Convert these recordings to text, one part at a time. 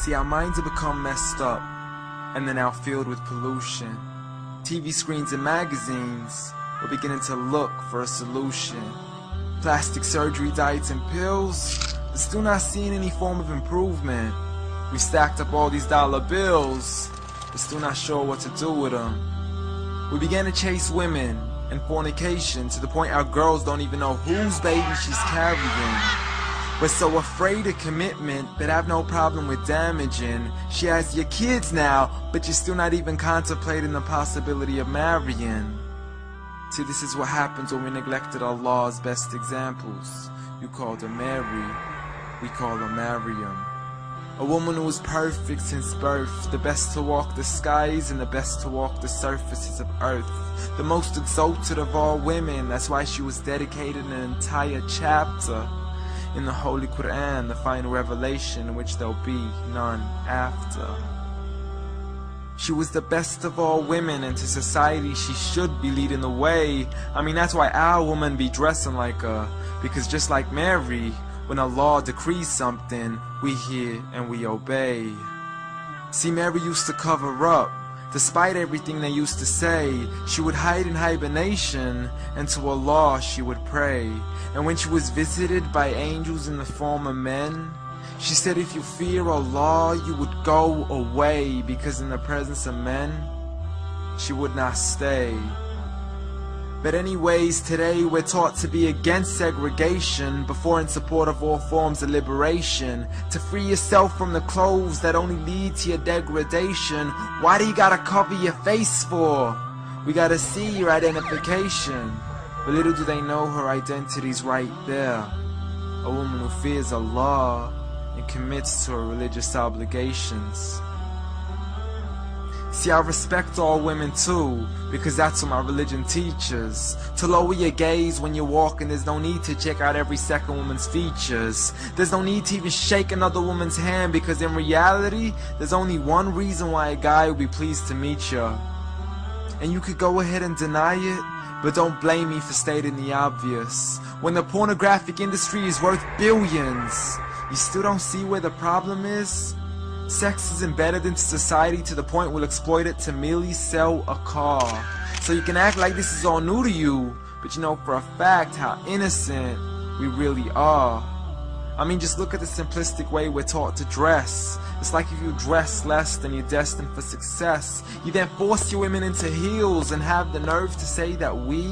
See, our minds have become messed up, and they're now filled with pollution. TV screens and magazines, we're beginning to look for a solution. Plastic surgery, diets and pills, but still not seeing any form of improvement. We stacked up all these dollar bills, but still not sure what to do with them. We began to chase women and fornication to the point our girls don't even know whose baby she's carrying. We're so afraid of commitment that have no problem with damaging. She has your kids now, but you're still not even contemplating the possibility of marrying. See, this is what happens when we neglected Allah's best examples. You called her Mary, we call her Maryam. A woman who was perfect since birth, the best to walk the skies and the best to walk the surfaces of earth. The most exalted of all women, that's why she was dedicated an entire chapter in the Holy Quran, the final revelation in which there'll be none after. She was the best of all women, and to society she should be leading the way. I mean, that's why our women be dressing like her, because just like Mary, when Allah decrees something, we hear and we obey. See, Mary used to cover up. Despite everything they used to say, she would hide in hibernation, and to Allah she would pray. And when she was visited by angels in the form of men, she said, if you fear Allah, you would go away, because in the presence of men, she would not stay. But anyways, today we're taught to be against segregation before in support of all forms of liberation. To free yourself from the clothes that only lead to your degradation. Why do you gotta cover your face for? We gotta see your identification. But little do they know her identity's right there. A woman who fears Allah and commits to her religious obligations. See, I respect all women too, because that's what my religion teaches. To lower your gaze when you're walking, there's no need to check out every second woman's features. There's no need to even shake another woman's hand, because in reality, there's only one reason why a guy would be pleased to meet you. And you could go ahead and deny it, but don't blame me for stating the obvious. When the pornographic industry is worth billions, you still don't see where the problem is? Sex is embedded into society to the point we'll exploit it to merely sell a car. So you can act like this is all new to you, but you know for a fact how innocent we really are. I mean, just look at the simplistic way we're taught to dress. It's like if you dress less, then you're destined for success. You then force your women into heels and have the nerve to say that we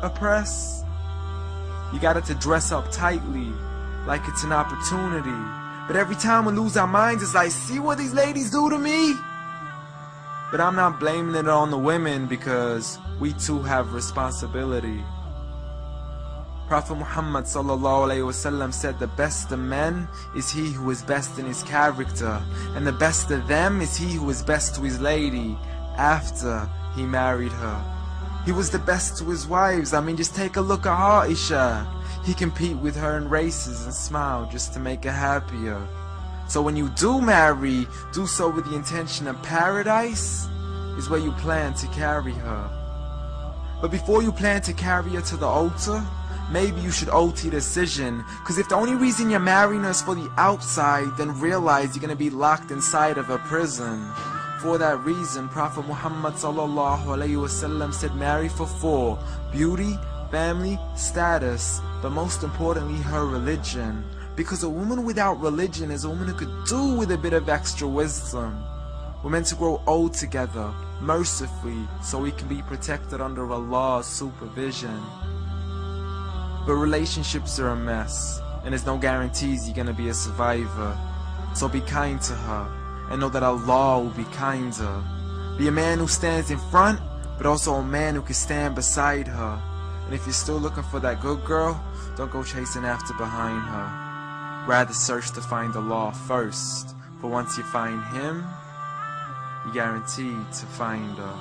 oppress. You got it to dress up tightly, like it's an opportunity. But every time we lose our minds, it's like, see what these ladies do to me? But I'm not blaming it on the women, because we too have responsibility. Prophet Muhammad ﷺ said, the best of men is he who is best in his character, and the best of them is he who is best to his lady after he married her. He was the best to his wives. I mean, just take a look at Aisha. He compete with her in races and smile just to make her happier. So when you do marry, do so with the intention of paradise is where you plan to carry her. But before you plan to carry her to the altar, maybe you should alter your decision. Because if the only reason you're marrying her is for the outside, then realize you're going to be locked inside of a prison. For that reason, Prophet Muhammad ﷺ said, marry for 4: beauty, family, status, but most importantly her religion. Because a woman without religion is a woman who could do with a bit of extra wisdom. We're meant to grow old together, mercifully, so we can be protected under Allah's supervision. But relationships are a mess, and there's no guarantees you're gonna be a survivor. So be kind to her, and know that Allah will be kinder. Be a man who stands in front, but also a man who can stand beside her. And if you're still looking for that good girl, don't go chasing after behind her. Rather search to find Allah first. For once you find Him, you're guaranteed to find her.